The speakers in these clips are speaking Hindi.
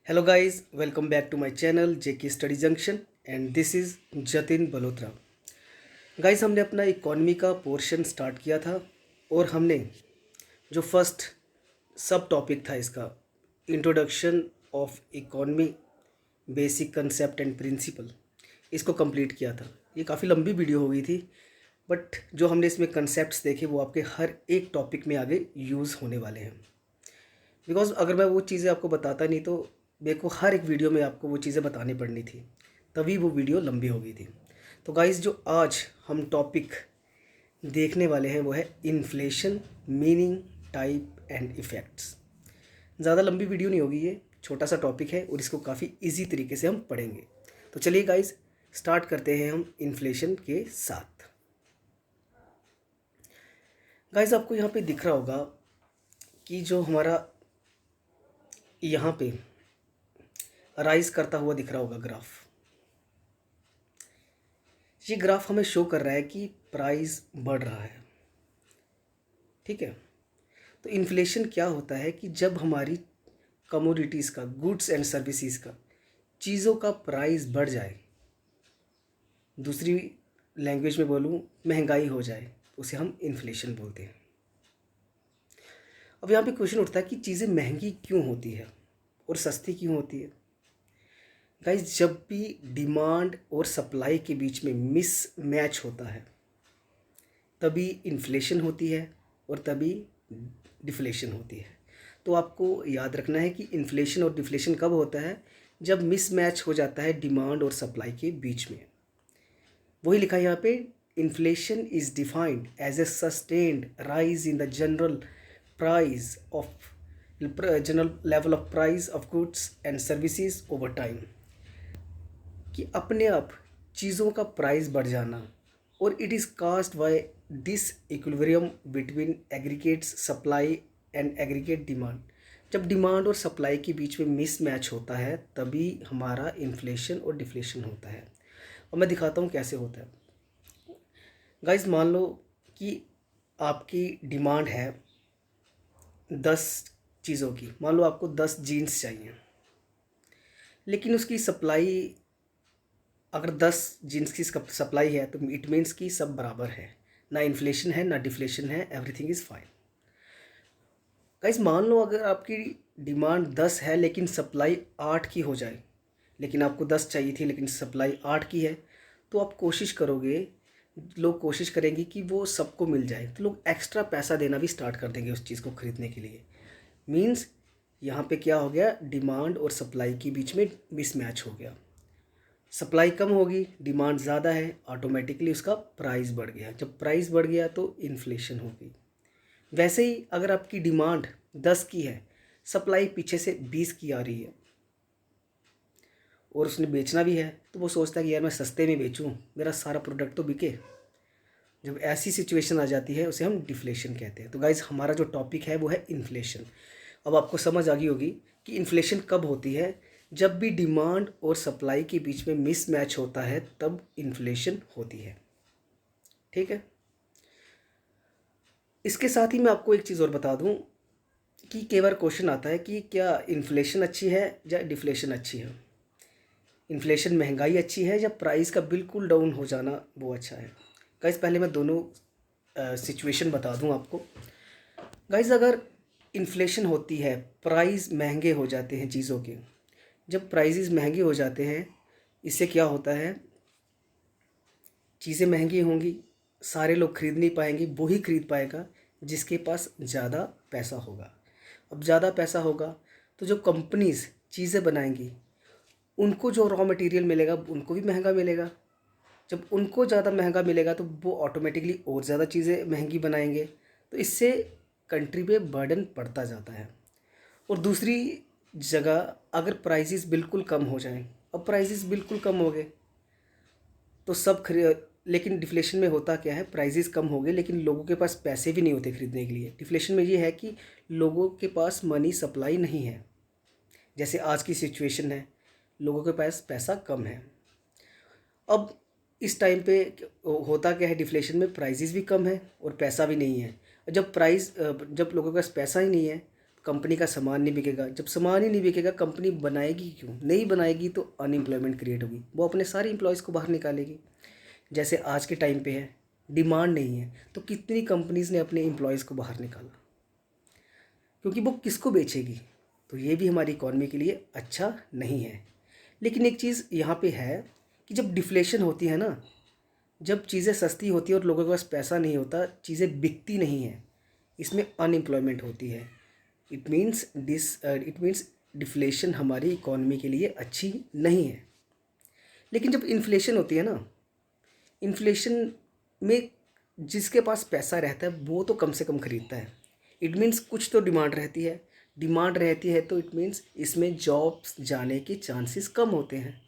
Hello guys, welcome back to my channel JK Study Junction and this is Jatin Balotra. Guys हमने अपना इकोनॉमी का पोर्शन स्टार्ट किया था और हमने जो फर्स्ट सब टॉपिक था इसका introduction of economy basic concept and principle, इसको कंप्लीट किया था। ये काफ़ी लंबी वीडियो हो गई थी बट जो हमने इसमें कंसेप्ट्स देखे वो आपके हर एक टॉपिक में आगे यूज़ होने वाले हैं। बिकॉज अगर मैं वो चीज़ें आपको बताता नहीं तो मेरे को हर एक वीडियो में आपको वो चीज़ें बतानी पड़नी थी, तभी वो वीडियो लंबी हो गई थी। तो गाइस जो आज हम टॉपिक देखने वाले हैं वो है inflation, meaning, type and effects. ज़्यादा लंबी वीडियो नहीं होगी, ये छोटा सा टॉपिक है और इसको काफ़ी इजी तरीके से हम पढ़ेंगे। तो चलिए गाइस स्टार्ट करते हैं हम इन्फ्लेशन के साथ। गाइस आपको यहाँ पे दिख रहा होगा कि जो हमारा यहाँ पे राइज करता हुआ दिख रहा होगा ग्राफ, ये ग्राफ हमें शो कर रहा है कि प्राइस बढ़ रहा है। ठीक है, तो इन्फ्लेशन क्या होता है कि जब हमारी कमोडिटीज़ का, गुड्स एंड सर्विसेज का, चीज़ों का प्राइस बढ़ जाए, दूसरी लैंग्वेज में बोलूँ महंगाई हो जाए, तो उसे हम इन्फ्लेशन बोलते हैं। अब यहाँ पे क्वेश्चन उठता है कि चीज़ें महंगी क्यों होती है और सस्ती क्यों होती है। गाइस जब भी डिमांड और सप्लाई के बीच में मिस मैच होता है तभी इन्फ्लेशन होती है और तभी डिफ्लेशन होती है। तो आपको याद रखना है कि इन्फ्लेशन और डिफ्लेशन कब होता है, जब मिस मैच हो जाता है डिमांड और सप्लाई के बीच में। वही लिखा है यहाँ पे, inflation is defined as a sustained rise in the general price of general level of price of goods and services over time. कि अपने आप चीज़ों का प्राइस बढ़ जाना, और it is caused by this equilibrium between aggregates supply and aggregate demand. जब डिमांड और सप्लाई के बीच में मिस मैच होता है तभी हमारा इन्फ्लेशन और डिफ्लेशन होता है। और मैं दिखाता हूँ कैसे होता है। गाइस मान लो कि आपकी डिमांड है 10 चीज़ों की, मान लो आपको 10 जीन्स चाहिए, लेकिन उसकी सप्लाई, अगर 10 जीन्स की सप्लाई है तो इट मीन्स कि सब बराबर है, ना इन्फ्लेशन है ना डिफ्लेशन है, एवरीथिंग इज़ फाइन। गाइस मान लो अगर आपकी डिमांड 10 है लेकिन सप्लाई 8 की हो जाए, लेकिन आपको 10 चाहिए थी लेकिन सप्लाई 8 की है, तो आप कोशिश करोगे, लोग कोशिश करेंगे कि वो सबको मिल जाए, तो लोग एक्स्ट्रा पैसा देना भी स्टार्ट कर देंगे उस चीज़ को ख़रीदने के लिए। मीन्स यहाँ पे क्या हो गया, डिमांड और सप्लाई के बीच में मिसमैच हो गया। सप्लाई कम होगी, डिमांड ज़्यादा है, ऑटोमेटिकली उसका प्राइस बढ़ गया। जब प्राइस बढ़ गया तो इन्फ्लेशन हो गई। वैसे ही अगर आपकी डिमांड 10 की है, सप्लाई पीछे से 20 की आ रही है और उसने बेचना भी है, तो वो सोचता है कि यार मैं सस्ते में बेचूं, मेरा सारा प्रोडक्ट तो बिके। जब ऐसी सिचुएशन आ जाती है उसे हम डिफ्लेशन कहते हैं। तो गाइज़ हमारा जो टॉपिक है वो है इन्फ्लेशन। अब आपको समझ आ गई होगी कि इन्फ्लेशन कब होती है, जब भी डिमांड और सप्लाई के बीच में मिसमैच होता है तब इन्फ्लेशन होती है। ठीक है, इसके साथ ही मैं आपको एक चीज़ और बता दूं कि कई बार क्वेश्चन आता है कि क्या इन्फ्लेशन अच्छी है या डिफ्लेशन अच्छी है, इन्फ्लेशन महंगाई अच्छी है या प्राइस का बिल्कुल डाउन हो जाना वो अच्छा है। गाइस पहले मैं दोनों सिचुएशन बता दूं आपको। गाइस अगर इन्फ्लेशन होती है, प्राइस महंगे हो जाते हैं चीज़ों के, जब प्राइसेस महंगे हो जाते हैं इससे क्या होता है, चीज़ें महंगी होंगी, सारे लोग खरीद नहीं पाएंगे, वो ही खरीद पाएगा जिसके पास ज़्यादा पैसा होगा। अब ज़्यादा पैसा होगा तो जो कंपनीज़ चीज़ें बनाएंगी उनको जो रॉ मटेरियल मिलेगा उनको भी महंगा मिलेगा। जब उनको ज़्यादा महंगा मिलेगा तो वो ऑटोमेटिकली और ज़्यादा चीज़ें महंगी बनाएंगे, तो इससे कंट्री पे बर्डन पड़ता जाता है। और दूसरी जगह अगर प्राइसेस बिल्कुल कम हो जाएं, अब प्राइसेस बिल्कुल कम हो गए तो सब खरीद, लेकिन डिफ्लेशन में होता क्या है, प्राइसेस कम हो गए लेकिन लोगों के पास पैसे भी नहीं होते खरीदने के लिए। डिफ्लेशन में ये है कि लोगों के पास मनी सप्लाई नहीं है, जैसे आज की सिचुएशन है, लोगों के पास पैसा कम है। अब इस टाइम पे होता क्या है, डिफ्लेशन में प्राइसेस भी कम है और पैसा भी नहीं है। जब लोगों के पास पैसा ही नहीं है कंपनी का सामान नहीं बिकेगा। जब सामान ही नहीं बिकेगा कंपनी बनाएगी क्यों? नहीं बनाएगी तो अनएम्प्लॉयमेंट क्रिएट होगी, वो अपने सारे एम्प्लॉयज़ को बाहर निकालेगी। जैसे आज के टाइम पे है, डिमांड नहीं है तो कितनी कंपनीज़ ने अपने एम्प्लॉयज़ को बाहर निकाला, क्योंकि वो किसको बेचेगी। तो ये भी हमारी इकॉनमी के लिए अच्छा नहीं है। लेकिन एक चीज़ यहाँ पे है कि जब डिफ्लेशन होती है ना, जब चीज़ें सस्ती होती है और लोगों के पास पैसा नहीं होता, चीज़ें बिकती नहीं हैं, इसमें अनएम्प्लॉयमेंट होती है। इट मीन्स डिफ्लेशन हमारी इकॉनमी के लिए अच्छी नहीं है। लेकिन जब इन्फ्लेशन होती है ना, इन्फ्लेशन में जिसके पास पैसा रहता है वो तो कम से कम ख़रीदता है। इट मीन्स कुछ तो डिमांड रहती है, डिमांड रहती है तो इट मीन्स इसमें जॉब्स जाने के चांसेस कम होते हैं।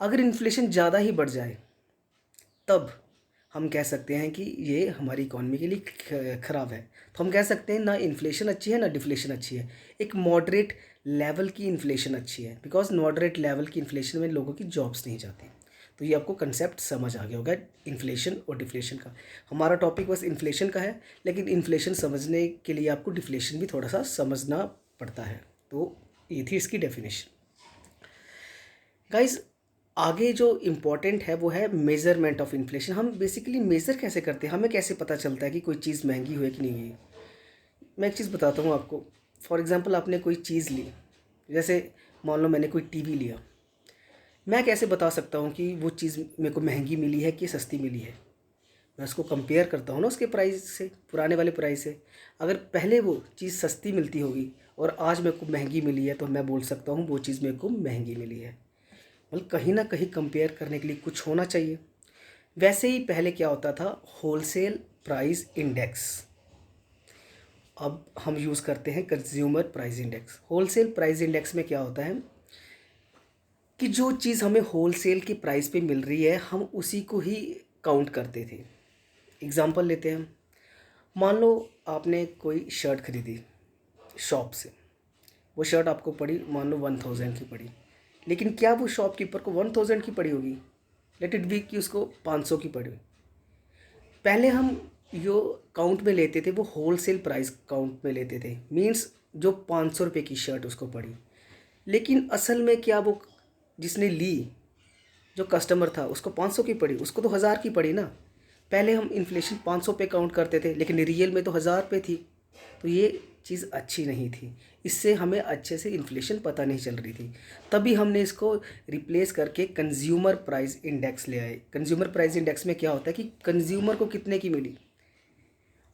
अगर इन्फ्लेशन ज़्यादा ही बढ़ जाए तब हम कह सकते हैं कि ये हमारी इकॉनमी के लिए ख़राब है। तो हम कह सकते हैं ना इन्फ्लेशन अच्छी है ना डिफ्लेशन अच्छी है, एक मॉडरेट लेवल की इन्फ्लेशन अच्छी है, बिकॉज मॉडरेट लेवल की इन्फ्लेशन में लोगों की जॉब्स नहीं जाती। तो ये आपको कंसेप्ट समझ आ गया होगा इन्फ्लेशन और डिफ्लेशन का। हमारा टॉपिक बस इन्फ्लेशन का है, लेकिन इन्फ्लेशन समझने के लिए आपको डिफ्लेशन भी थोड़ा सा समझना पड़ता है। तो ये थी इसकी डेफिनेशन। गाइज आगे जो इम्पॉर्टेंट है वो है मेज़रमेंट ऑफ इन्फ्लेशन। हम बेसिकली मेज़र कैसे करते हैं, हमें कैसे पता चलता है कि कोई चीज़ महंगी हुई है कि नहीं हुई। मैं एक चीज़ बताता हूँ आपको। फॉर एग्ज़ाम्पल आपने कोई चीज़ ली, जैसे मान लो मैंने कोई टीवी लिया, मैं कैसे बता सकता हूँ कि वो चीज़ मेरे को महंगी मिली है कि सस्ती मिली है। मैं उसको कंपेयर करता हूँ ना उसके प्राइस से, पुराने वाले प्राइस से। अगर पहले वो चीज़ सस्ती मिलती होगी और आज मेरे को महंगी मिली है तो मैं बोल सकता हूँ वो चीज़ मेरे को महंगी मिली है। मतलब कहीं ना कहीं कंपेयर करने के लिए कुछ होना चाहिए। वैसे ही पहले क्या होता था, होलसेल प्राइस इंडेक्स। अब हम यूज़ करते हैं consumer price index. Wholesale price index में क्या होता है कि जो चीज़ हमें होलसेल की प्राइस पे मिल रही है हम उसी को ही काउंट करते थे। एग्ज़ाम्पल लेते हैं, मान लो आपने कोई शर्ट ख़रीदी शॉप से, वो शर्ट आपको पड़ी मान लो 1000 की पड़ी, लेकिन क्या वो शॉपकीपर को 1000 की पड़ी होगी? लेट इट बी कि उसको 500 की पड़ी। पहले हम जो काउंट में लेते थे वो होलसेल प्राइस काउंट में लेते थे, मींस जो 500 रुपये की शर्ट उसको पड़ी। लेकिन असल में क्या वो जिसने ली, जो कस्टमर था, उसको 500 की पड़ी? उसको तो 1000 की पड़ी ना। पहले हम इन्फ्लेशन 500 पे काउंट करते थे, लेकिन रियल में तो 1000 पे थी। तो ये चीज़ अच्छी नहीं थी, इससे हमें अच्छे से इन्फ्लेशन पता नहीं चल रही थी। तभी हमने इसको रिप्लेस करके कंज्यूमर प्राइस इंडेक्स ले आए। कंज्यूमर प्राइस इंडेक्स में क्या होता है कि कंज्यूमर को कितने की मिली,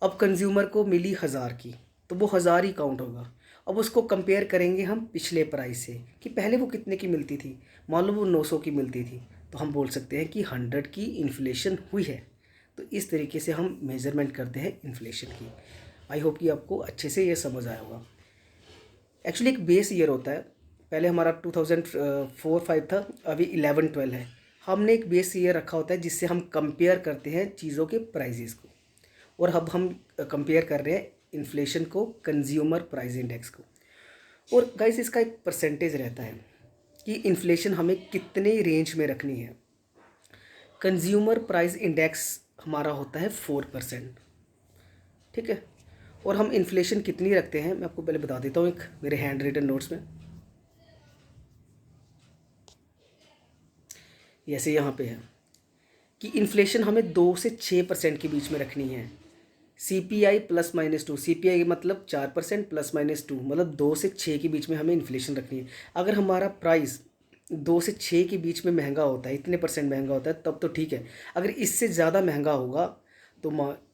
अब कंज्यूमर को मिली 1000 की तो वो 1000 ही काउंट होगा। अब उसको कंपेयर करेंगे हम पिछले प्राइस से कि पहले वो कितने की मिलती थी। मान लो वो 900 की मिलती थी तो हम बोल सकते हैं कि 100 की इन्फ्लेशन हुई है। तो इस तरीके से हम मेज़रमेंट करते हैं इन्फ्लेशन की। आई होप कि आपको अच्छे से ये समझ आया होगा। एक्चुअली एक बेस ईयर होता है, पहले हमारा 2004-05 था, अभी 11-12 है। हमने एक बेस ईयर रखा होता है जिससे हम कंपेयर करते हैं चीज़ों के प्राइजेज़ को, और अब हम कंपेयर कर रहे हैं इन्फ्लेशन को कंज्यूमर प्राइस इंडेक्स को। और गाइस इसका एक परसेंटेज रहता है कि इन्फ्लेशन हमें कितने रेंज में रखनी है। कंज्यूमर प्राइस इंडेक्स हमारा होता है 4%, ठीक है। और हम इन्फ्लेशन कितनी रखते हैं मैं आपको पहले बता देता हूँ एक मेरे हैंड रिटन नोट्स में। जैसे यहाँ पे है कि इन्फ्लेशन हमें 2 से 6% के बीच में रखनी है। CPI +-2, CPI मतलब 4% +-2 मतलब 2 से 6 के बीच में हमें इन्फ्लेशन रखनी है। अगर हमारा प्राइस 2 से 6 के बीच में महंगा होता है, इतने परसेंट महंगा होता है तब तो ठीक है। अगर इससे ज़्यादा महंगा होगा तो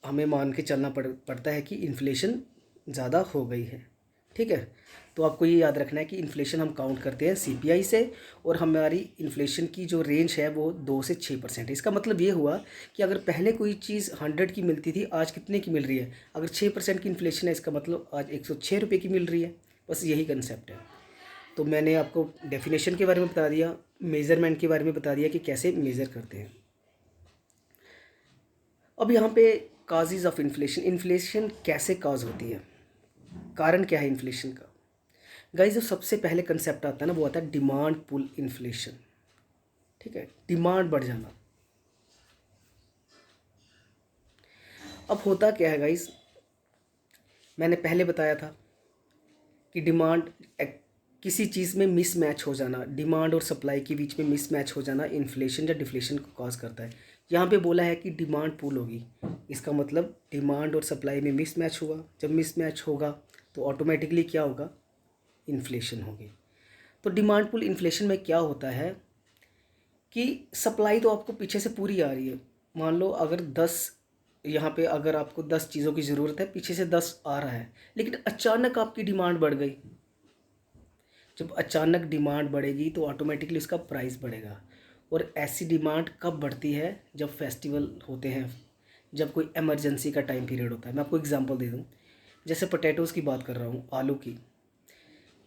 हमें मान के चलना पड़ता है कि इन्फ्लेशन ज़्यादा हो गई है, ठीक है। तो आपको ये याद रखना है कि इन्फ्लेशन हम काउंट करते हैं CPI से, और हमारी इन्फ्लेशन की जो रेंज है वो 2 से 6% है। इसका मतलब ये हुआ कि अगर पहले कोई चीज़ 100 की मिलती थी आज कितने की मिल रही है। अगर 6% की इन्फ्लेशन है इसका मतलब आज 106 रुपये की मिल रही है। बस यही कंसेप्ट है। तो मैंने आपको डेफिनेशन के बारे में बता दिया, मेज़रमेंट के बारे में बता दिया कि कैसे मेज़र करते हैं। अब यहाँ पे काजेज़ ऑफ इन्फ्लेशन, इन्फ्लेशन कैसे काज होती है, कारण क्या है इन्फ्लेशन का। गाइस जो सबसे पहले कंसेप्ट आता है ना वो आता है डिमांड पुल इन्फ्लेशन, ठीक है, डिमांड बढ़ जाना। अब होता क्या है गाइस, मैंने पहले बताया था कि किसी चीज़ में मिसमैच हो जाना, डिमांड और सप्लाई के बीच में मिसमैच हो जाना इन्फ्लेशन या डिफ्लेशन को कॉज करता है। यहाँ पे बोला है कि डिमांड पुल होगी, इसका मतलब डिमांड और सप्लाई में मिसमैच हुआ। जब मिसमैच होगा तो ऑटोमेटिकली क्या होगा, इन्फ्लेशन होगी। तो डिमांड पुल इन्फ्लेशन में क्या होता है कि सप्लाई तो आपको पीछे से पूरी आ रही है। मान लो अगर 10, यहाँ पे अगर आपको 10 चीज़ों की ज़रूरत है, पीछे से 10 आ रहा है, लेकिन अचानक आपकी डिमांड बढ़ गई। जब अचानक डिमांड बढ़ेगी तो ऑटोमेटिकली उसका प्राइस बढ़ेगा। और ऐसी डिमांड कब बढ़ती है, जब फेस्टिवल होते हैं, जब कोई इमरजेंसी का टाइम पीरियड होता है। मैं आपको एग्जांपल दे दूँ, जैसे पोटैटोज़ की बात कर रहा हूँ, आलू की।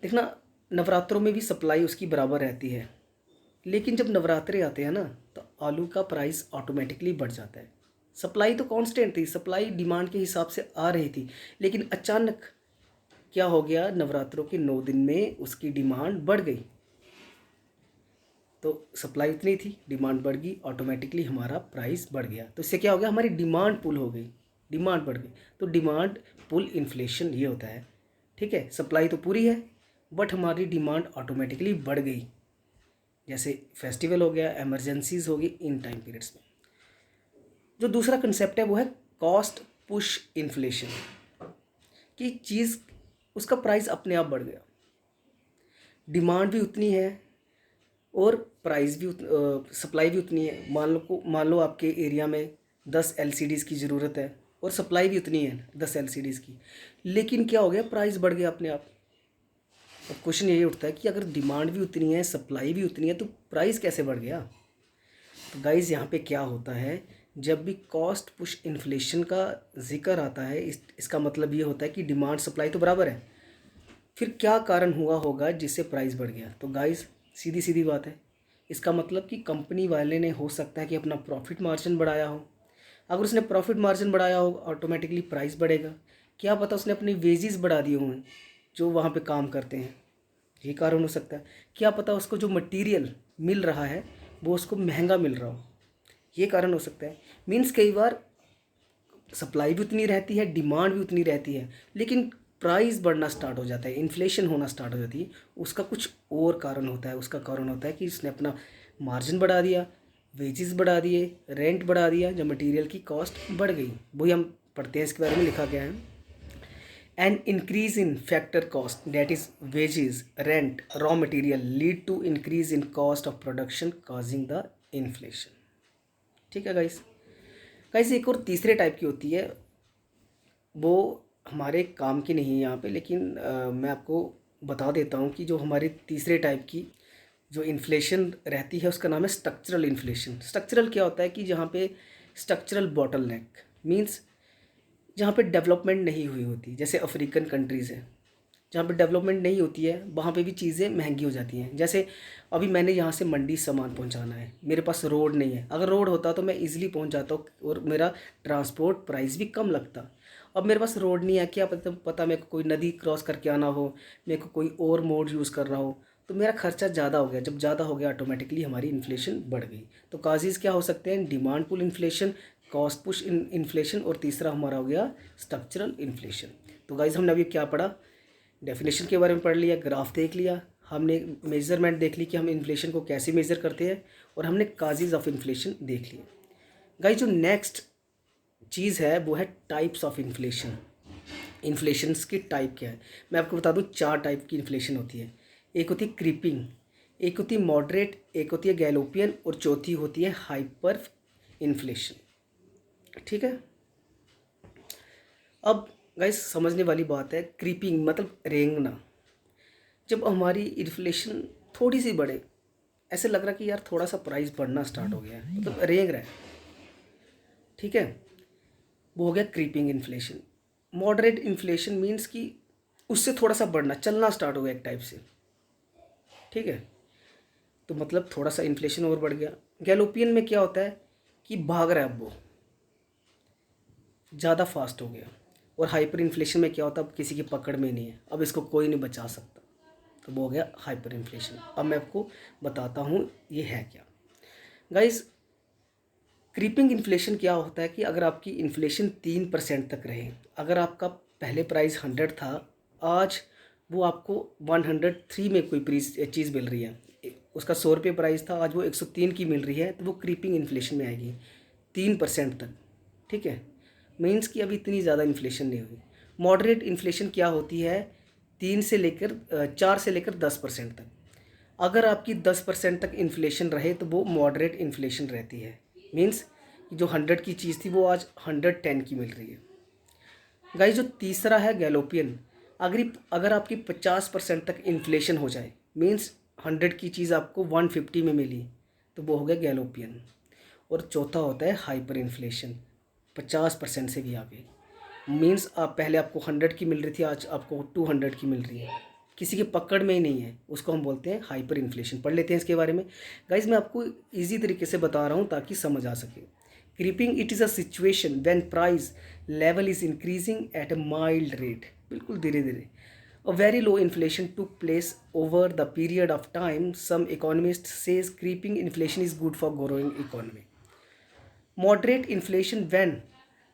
देखना, नवरात्रों में भी सप्लाई उसकी बराबर रहती है, लेकिन जब नवरात्रे आते हैं ना, तो आलू का प्राइस ऑटोमेटिकली बढ़ जाता है। सप्लाई तो कांस्टेंट थी, सप्लाई डिमांड के हिसाब से आ रही थी, लेकिन अचानक क्या हो गया, नवरात्रों के 9 दिन में उसकी डिमांड बढ़ गई। तो सप्लाई उतनी थी, डिमांड बढ़ गई, ऑटोमेटिकली हमारा प्राइस बढ़ गया। तो इससे क्या हो गया, हमारी डिमांड पुल हो गई, डिमांड बढ़ गई। तो डिमांड पुल इन्फ्लेशन ये होता है। ठीक है, सप्लाई तो पूरी है बट हमारी डिमांड ऑटोमेटिकली बढ़ गई, जैसे फेस्टिवल हो गया, इमरजेंसीज होगी, इन टाइम पीरियड्स में। जो दूसरा कंसेप्ट है वो है कॉस्ट पुश इन्फ्लेशन, कि चीज़ उसका प्राइस अपने आप बढ़ गया, डिमांड भी उतनी है और प्राइस भी सप्लाई भी उतनी है। मान लो आपके एरिया में 10 LCDs की ज़रूरत है और सप्लाई भी उतनी है 10 LCDs की, लेकिन क्या हो गया, प्राइस बढ़ गया अपने आप। अब क्वेश्चन यही उठता है कि अगर डिमांड भी उतनी है, सप्लाई भी उतनी है, तो प्राइस कैसे बढ़ गया। तो गाइज़ यहाँ पे क्या होता है, जब भी कॉस्ट पुश इन्फ्लेशन का जिक्र आता है, इसका मतलब ये होता है कि डिमांड सप्लाई तो बराबर है, फिर क्या कारण हुआ होगा जिससे प्राइस बढ़ गया। तो गाइज़ सीधी सीधी बात है, इसका मतलब कि कंपनी वाले ने हो सकता है कि अपना प्रॉफिट मार्जिन बढ़ाया हो। अगर उसने प्रॉफिट मार्जिन बढ़ाया हो, ऑटोमेटिकली प्राइस बढ़ेगा। क्या पता उसने अपनी वेजेस बढ़ा दिए हों जो वहाँ पे काम करते हैं, ये कारण हो सकता है। क्या पता उसको जो मटेरियल मिल रहा है वो उसको महंगा मिल रहा हो, ये कारण हो सकता है। मीन्स कई बार सप्लाई भी उतनी रहती है, डिमांड भी उतनी रहती है, लेकिन प्राइस बढ़ना स्टार्ट हो जाता है, इन्फ्लेशन होना स्टार्ट हो जाती है। उसका कुछ और कारण होता है, उसका कारण होता है कि इसने अपना मार्जिन बढ़ा दिया, वेजेस बढ़ा दिए, रेंट बढ़ा दिया, जब मटेरियल की कॉस्ट बढ़ गई। वही हम पढ़ते हैं, इसके बारे में लिखा गया है, an increase in factor cost that is wages, rent, raw material lead to increase in cost of production causing the inflation. ठीक है गाइस। गाइस एक और तीसरे टाइप की होती है, वो हमारे काम की नहीं है यहाँ पे, लेकिन मैं आपको बता देता हूँ कि जो हमारे तीसरे टाइप की जो इन्फ्लेशन रहती है उसका नाम है स्ट्रक्चरल इन्फ्लेशन। स्ट्रक्चरल क्या होता है कि जहाँ पे स्ट्रक्चरल बॉटलनेक मींस जहाँ पे डेवलपमेंट नहीं हुई होती, जैसे अफ्रीकन कंट्रीज़ हैं जहाँ पे डेवलपमेंट नहीं होती है, वहाँ पे भी चीज़ें महंगी हो जाती हैं। जैसे अभी मैंने यहाँ से मंडी सामान पहुँचाना है, मेरे पास रोड नहीं है। अगर रोड होता तो मैं इजीली पहुँच जाता हूँ और मेरा ट्रांसपोर्ट प्राइस भी कम लगता। अब मेरे पास रोड नहीं है, क्या पता मेरे को कोई नदी क्रॉस करके आना हो, मेरे को कोई और मोड यूज़ करना हो, तो मेरा खर्चा ज़्यादा हो गया। जब ज़्यादा हो गया ऑटोमेटिकली हमारी इन्फ्लेशन बढ़ गई। तो काजेज़ क्या हो सकते हैं, demand pull inflation, cost push inflation, और तीसरा हमारा हो गया स्ट्रक्चरल इन्फ्लेशन। तो गाइज हमने अभी क्या पढ़ा, डेफिनेशन के बारे में पढ़ लिया, ग्राफ देख लिया, हमने मेजरमेंट देख ली कि हम इन्फ्लेशन को कैसे मेज़र करते हैं, और हमने काजेज़ ऑफ इन्फ्लेशन देख लिए। गाइज जो नेक्स्ट चीज़ है वो है टाइप्स ऑफ इन्फ्लेशन। इन्फ्लेशंस की टाइप क्या है, मैं आपको बता दूं 4 टाइप की इन्फ्लेशन होती है। एक होती है क्रीपिंग, एक होती है मॉडरेट, एक होती है गैलोपियन, और चौथी होती है हाइपर इन्फ्लेशन। ठीक है। अब गाइस समझने वाली बात है, क्रीपिंग मतलब रेंगना। जब हमारी इन्फ्लेशन थोड़ी सी बढ़े, ऐसे लग रहा कि यार थोड़ा सा प्राइस बढ़ना स्टार्ट हो गया है, मतलब रेंग रहा है, ठीक है, वो हो गया creeping inflation. Moderate inflation means कि उससे थोड़ा सा बढ़ना, चलना स्टार्ट हो गया एक टाइप से, ठीक है, तो मतलब थोड़ा सा इन्फ्लेशन और बढ़ गया। गैलोपियन में क्या होता है कि भाग रहा है, अब वो ज़्यादा फास्ट हो गया। और हाइपर इन्फ्लेशन में क्या होता है, अब किसी की पकड़ में नहीं है, अब इसको कोई नहीं बचा सकता, तो वो हो गया हाइपर इन्फ्लेशन। अब मैं आपको बताता हूँ ये है क्या। गाइस क्रीपिंग इन्फ्लेशन क्या होता है कि अगर आपकी इन्फ्लेशन 3% तक रहे, अगर आपका पहले प्राइस 100 था, आज वो आपको 103 में कोई चीज़ मिल रही है, उसका 100 रुपये प्राइस था, आज वो 103 की मिल रही है, तो वो क्रीपिंग इन्फ्लेशन में आएगी 3% तक। ठीक है, मीन्स कि अभी इतनी ज़्यादा इन्फ्लेशन नहीं हुई। मॉडरेट इन्फ्लेशन क्या होती है, 4 से लेकर 10% तक। अगर आपकी 10% तक इन्फ्लेशन रहे तो वो मॉडरेट इन्फ्लेशन रहती है। मीन्स जो 100 की चीज़ थी वो आज 110 की मिल रही है। गाइस जो तीसरा है गैलोपियन, अगर आपकी 50% तक इन्फ्लेशन हो जाए, मीन्स 100 की चीज़ आपको 150 में मिली, तो वो हो गया गैलोपियन। और चौथा होता है हाइपर इन्फ्लेशन, 50% से भी आगे। मीन्स आप पहले आपको 100 की मिल रही थी, आज आपको 200 की मिल रही है, किसी के पकड़ में ही नहीं है, उसको हम बोलते हैं हाइपर इन्फ्लेशन। पढ़ लेते हैं इसके बारे में। गाइज मैं आपको ईजी तरीके से बता रहा हूँ ताकि समझ आ सके। Creeping it is a situation when price level is increasing at a mild rate, बिल्कुल धीरे धीरे। A very low inflation took place over the period of time. Some economists says creeping inflation is good for growing economy. Moderate inflation when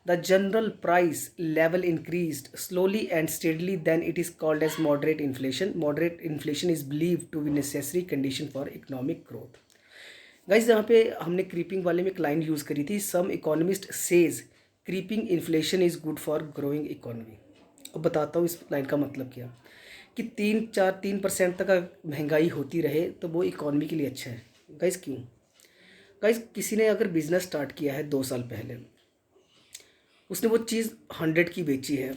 the general price level increased slowly and steadily, then it is called as moderate inflation. Moderate inflation is believed to be necessary condition for economic growth. Guys यहाँ पे हमने क्रीपिंग वाले में एक लाइन यूज़ करी थी, some economist says creeping inflation is good for growing economy. अब बताता हूँ इस लाइन का मतलब क्या, कि 3% तक अगर महंगाई होती रहे तो वो इकोनॉमी के लिए अच्छा है। गाइज क्यों? गाइज किसी ने अगर बिज़नेस स्टार्ट किया है 2 साल पहले, उसने वो चीज़ 100 की बेची है,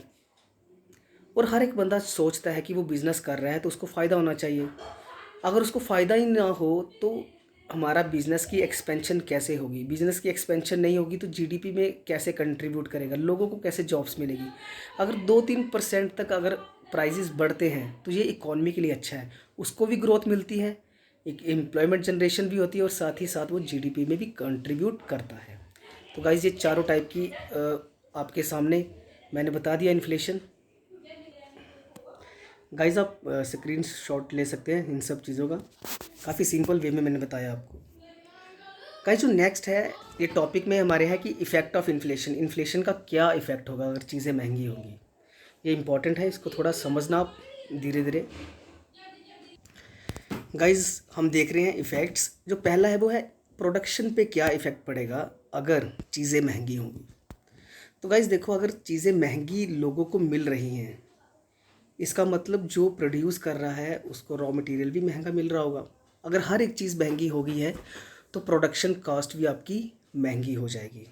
और हर एक बंदा सोचता है कि वो बिज़नेस कर रहा है तो उसको फ़ायदा होना चाहिए। अगर उसको फ़ायदा ही ना हो तो हमारा बिज़नेस की एक्सपेंशन कैसे होगी? बिज़नेस की एक्सपेंशन नहीं होगी तो जीडीपी में कैसे कंट्रीब्यूट करेगा? लोगों को कैसे जॉब्स मिलेगी? अगर 2-3% तक अगर प्राइजेस बढ़ते हैं तो ये इकॉनमी के लिए अच्छा है, उसको भी ग्रोथ मिलती है, एक एम्प्लॉयमेंट जनरेशन भी होती है, और साथ ही साथ वो जीडीपी में भी कंट्रीब्यूट करता है। तो गाइज़ ये चारों टाइप की आपके सामने मैंने बता दिया इन्फ्लेशन। गाइज़ आप स्क्रीन शॉट ले सकते हैं इन सब चीज़ों का, काफ़ी सिंपल वे में मैंने बताया आपको। गाइज़ जो नेक्स्ट है ये टॉपिक में हमारे है कि इफ़ेक्ट ऑफ इन्फ्लेशन, इन्फ्लेशन का क्या इफ़ेक्ट होगा अगर चीज़ें महंगी होंगी। ये इंपॉर्टेंट है, इसको थोड़ा समझना आप धीरे धीरे। गाइज़ हम देख रहे हैं इफ़ेक्ट्स। जो पहला है वो है प्रोडक्शन पे क्या इफ़ेक्ट पड़ेगा अगर चीज़ें महंगी होंगी। तो गाइज़ देखो, अगर चीज़ें महंगी लोगों को मिल रही हैं, इसका मतलब जो प्रोड्यूस कर रहा है उसको रॉ मटेरियल भी महंगा मिल रहा होगा। अगर हर एक चीज़ महंगी हो गई है तो प्रोडक्शन कॉस्ट भी आपकी महंगी हो जाएगी।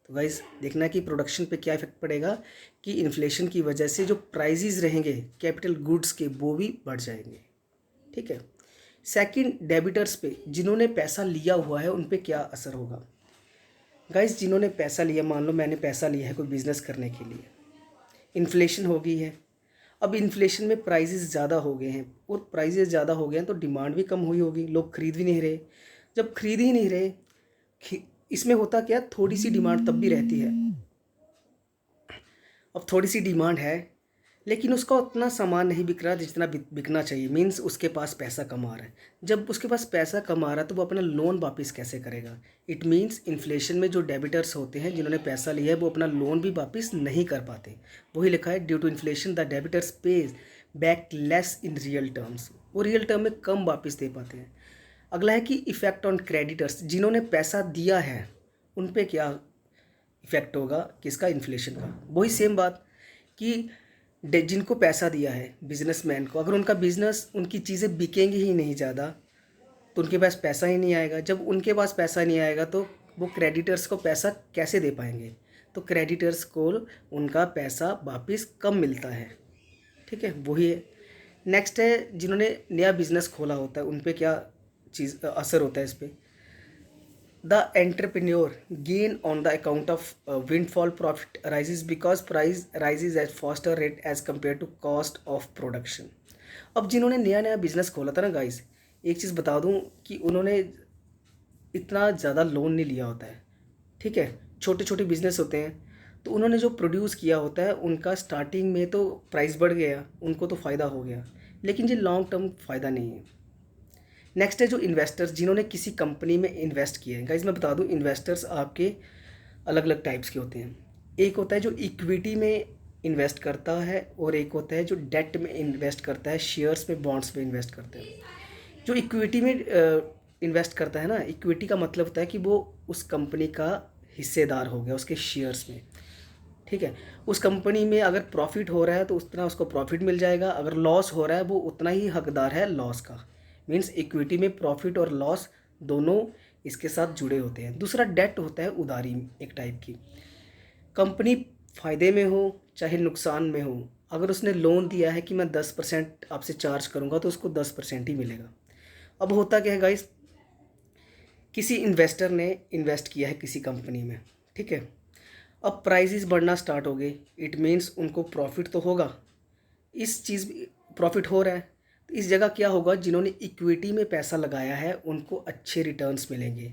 तो गाइस देखना कि प्रोडक्शन पे क्या इफेक्ट पड़ेगा, कि इन्फ्लेशन की वजह से जो प्राइजेस रहेंगे कैपिटल गुड्स के वो भी बढ़ जाएंगे। ठीक है। सेकंड, डेबिटर्स पे, जिन्होंने पैसा लिया हुआ है उन पे क्या असर होगा। गाइस जिन्होंने पैसा लिया, मान लो मैंने पैसा लिया है कोई बिज़नेस करने के लिए, इन्फ्लेशन हो गई है, अब इन्फ्लेशन में प्राइजेस ज़्यादा हो गए हैं, और प्राइजेस ज़्यादा हो गए हैं तो डिमांड भी कम हुई होगी, लोग खरीद भी नहीं रहे। जब खरीद ही नहीं रहे, इसमें होता क्या, थोड़ी सी डिमांड तब भी रहती है। अब थोड़ी सी डिमांड है लेकिन उसका उतना सामान नहीं बिक रहा जितना बिकना चाहिए, मीन्स उसके पास पैसा कम आ रहा है। जब उसके पास पैसा कम आ रहा है तो वो अपना लोन वापस कैसे करेगा। इट मीन्स इन्फ्लेशन में जो डेबिटर्स होते हैं, जिन्होंने पैसा लिया है, वो अपना लोन भी वापस नहीं कर पाते। वही लिखा है, due to inflation the debtors pays back less in real terms, वो रियल टर्म में कम वापस दे पाते हैं। अगला है कि इफ़ेक्ट ऑन क्रेडिटर्स, जिन्होंने पैसा दिया है उन पे क्या इफ़ेक्ट होगा, किसका, इन्फ्लेशन का। वही सेम बात कि जिनको पैसा दिया है बिजनेसमैन को, अगर उनका बिजनेस, उनकी चीज़ें बिकेंगी ही नहीं ज़्यादा तो उनके पास पैसा ही नहीं आएगा। जब उनके पास पैसा नहीं आएगा तो वो क्रेडिटर्स को पैसा कैसे दे पाएंगे, तो क्रेडिटर्स को उनका पैसा वापस कम मिलता है। ठीक है, वही है। नेक्स्ट है, जिन्होंने नया बिजनेस खोला होता है उन पे क्या चीज़ असर होता है इस पर। The entrepreneur gain on the account of windfall profit rises because price rises at faster rate as compared to cost of production. अब जिन्होंने नया नया बिजनेस खोला था ना गाइस, एक चीज़ बता दूं कि उन्होंने इतना ज़्यादा लोन नहीं लिया होता है। ठीक है, छोटे छोटे बिजनेस होते हैं, तो उन्होंने जो प्रोड्यूस किया होता है उनका स्टार्टिंग में तो प्राइस बढ़ गया, उनको तो फ़ायदा हो गया, लेकिन ये लॉन्ग टर्म फ़ायदा नहीं है। नेक्स्ट है जो इन्वेस्टर्स, जिन्होंने किसी कंपनी में इन्वेस्ट किया है। गाइज मैं बता दूं, इन्वेस्टर्स आपके अलग अलग टाइप्स के होते हैं। एक होता है जो इक्विटी में इन्वेस्ट करता है और एक होता है जो डेट में इन्वेस्ट करता है, शेयर्स में, बॉन्ड्स में इन्वेस्ट करते हैं। जो इक्विटी में इन्वेस्ट करता है ना, इक्विटी का मतलब होता है कि वो उस कंपनी का हिस्सेदार हो गया, उसके शेयर्स में, ठीक है। उस कंपनी में अगर प्रॉफिट हो रहा है तो उतना उसको प्रॉफिट मिल जाएगा, अगर लॉस हो रहा है वो उतना ही हकदार है लॉस का। मीन्स इक्विटी में प्रॉफिट और लॉस दोनों इसके साथ जुड़े होते हैं। दूसरा डेट होता है उधारी, एक टाइप की। कंपनी फ़ायदे में हो चाहे नुकसान में हो, अगर उसने लोन दिया है कि मैं 10% आपसे चार्ज करूँगा तो उसको 10% ही मिलेगा। अब होता क्या है गाइस, किसी इन्वेस्टर ने इन्वेस्ट किया है किसी कंपनी में, ठीक है। अब प्राइजेस बढ़ना स्टार्ट हो गए, इट मीन्स उनको प्रॉफिट तो होगा, इस चीज़ प्रॉफिट हो रहा है, तो इस जगह क्या होगा, जिन्होंने इक्विटी में पैसा लगाया है उनको अच्छे रिटर्न्स मिलेंगे।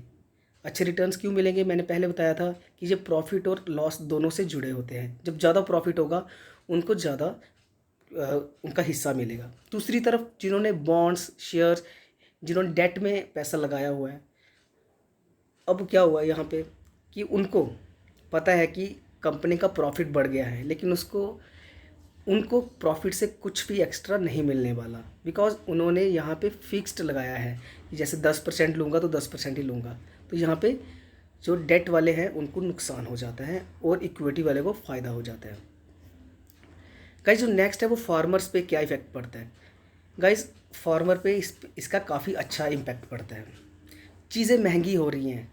अच्छे रिटर्न्स क्यों मिलेंगे, मैंने पहले बताया था कि जब प्रॉफिट और लॉस दोनों से जुड़े होते हैं, जब ज़्यादा प्रॉफिट होगा उनको ज़्यादा उनका हिस्सा मिलेगा। दूसरी तरफ जिन्होंने बॉन्ड्स, शेयर्स, जिन्होंने डेट में पैसा लगाया हुआ है, अब क्या हुआ यहाँ पे कि उनको पता है कि कंपनी का प्रॉफिट बढ़ गया है, लेकिन उनको प्रॉफिट से कुछ भी एक्स्ट्रा नहीं मिलने वाला, बिकॉज उन्होंने यहाँ पे फिक्स्ड लगाया है कि जैसे 10% लूँगा तो 10% ही लूँगा। तो यहाँ पे जो डेट वाले हैं उनको नुकसान हो जाता है और इक्विटी वाले को फ़ायदा हो जाता है। गाइस जो नेक्स्ट है वो फार्मर्स पे क्या इफ़ेक्ट पड़ता है। गाइस फार्मर पे इसका काफ़ी अच्छा इम्पैक्ट पड़ता है। चीज़ें महंगी हो रही हैं।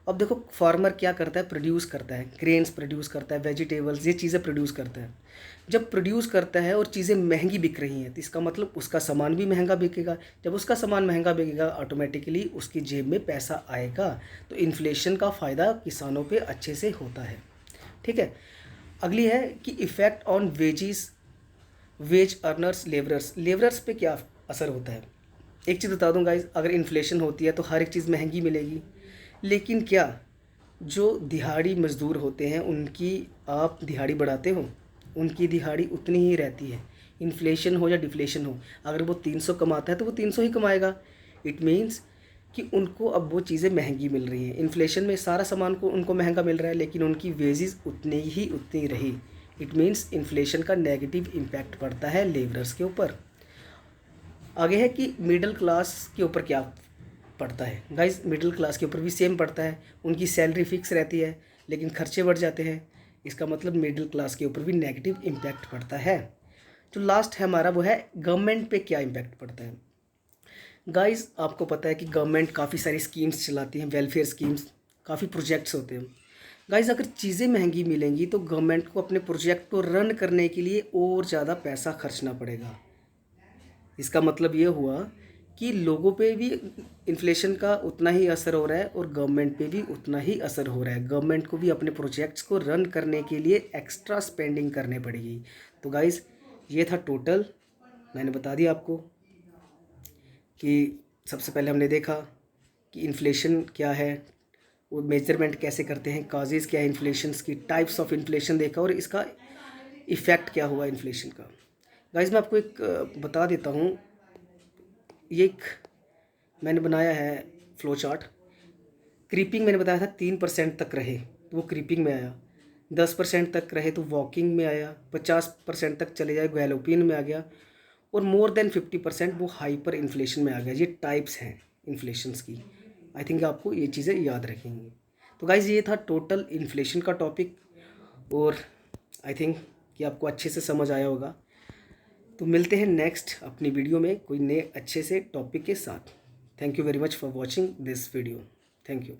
अब देखो फार्मर क्या करता है, प्रोड्यूस करता है, ग्रेन्स प्रोड्यूस करता है, वेजिटेबल्स, ये चीज़ें प्रोड्यूस करता है। जब प्रोड्यूस करता है और चीज़ें महंगी बिक रही हैं तो इसका मतलब उसका सामान भी महंगा बिकेगा। जब उसका सामान महंगा बिकेगा ऑटोमेटिकली उसकी जेब में पैसा आएगा, तो इन्फ्लेशन का फ़ायदा किसानों पे अच्छे से होता है, ठीक है। अगली है कि effect on wages, wage earners, labourers पे क्या असर होता है। एक चीज़ बता दूँ गाइस, अगर इन्फ्लेशन होती है तो हर एक चीज़ महंगी मिलेगी, लेकिन क्या जो दिहाड़ी मज़दूर होते हैं उनकी आप दिहाड़ी बढ़ाते हो, उनकी दिहाड़ी उतनी ही रहती है, इन्फ्लेशन हो या डिफ्लेशन हो। अगर वो 300 कमाता है तो वो 300 ही कमाएगा। इट मीन्स कि उनको अब वो चीज़ें महंगी मिल रही हैं। इन्फ्लेशन में सारा सामान को उनको महंगा मिल रहा है, लेकिन उनकी वेजेस उतनी रही। इट मीन्स इन्फ्लेशन का नेगेटिव इम्पैक्ट पड़ता है लेबरर्स के ऊपर। आगे है कि मिडिल क्लास के ऊपर क्या पड़ता है। गाइस मिडिल क्लास के ऊपर भी सेम पड़ता है, उनकी सैलरी फिक्स रहती है लेकिन खर्चे बढ़ जाते हैं। इसका मतलब मिडिल क्लास के ऊपर भी नेगेटिव इम्पैक्ट पड़ता है। जो लास्ट है हमारा वो है गवर्नमेंट पे क्या इम्पैक्ट पड़ता है। गाइस आपको पता है कि गवर्नमेंट काफ़ी सारी स्कीम्स चलाती हैं, वेलफेयर स्कीम्स, काफ़ी प्रोजेक्ट्स होते हैं। गाइस अगर चीज़ें महंगी मिलेंगी तो गवर्नमेंट को अपने प्रोजेक्ट को रन करने के लिए और ज़्यादा पैसा खर्चना पड़ेगा। इसका मतलब ये हुआ कि लोगों पे भी इन्फ्लेशन का उतना ही असर हो रहा है और गवर्नमेंट पे भी उतना ही असर हो रहा है। गवर्नमेंट को भी अपने प्रोजेक्ट्स को रन करने के लिए एक्स्ट्रा स्पेंडिंग करने पड़ेगी। तो गाइस ये था टोटल, मैंने बता दिया आपको कि सबसे पहले हमने देखा कि इन्फ्लेशन क्या है, वो मेजरमेंट कैसे करते हैं, काजेज़ क्या है इन्फ्लेशंस की, टाइप्स ऑफ इन्फ्लेशन देखा और इसका इफ़ेक्ट क्या हुआ इन्फ्लेशन का। गाइस मैं आपको एक बता देता हूँ, ये एक मैंने बनाया है फ्लो चार्ट। क्रीपिंग मैंने बताया था 3% तक रहे तो वो क्रीपिंग में आया, 10% तक रहे तो वॉकिंग में आया, 50% तक चले जाए गैलोपिन में आ गया, और मोर देन 50% वो हाइपर इन्फ्लेशन में आ गया। ये टाइप्स हैं इन्फ्लेशंस की। आई थिंक आपको ये चीज़ें याद रखेंगी। तो गाइज़ ये था टोटल इन्फ्लेशन का टॉपिक, और आई थिंक कि आपको अच्छे से समझ आया होगा। तो मिलते हैं नेक्स्ट अपनी वीडियो में कोई नए अच्छे से टॉपिक के साथ। Thank you very much for watching this video. Thank you.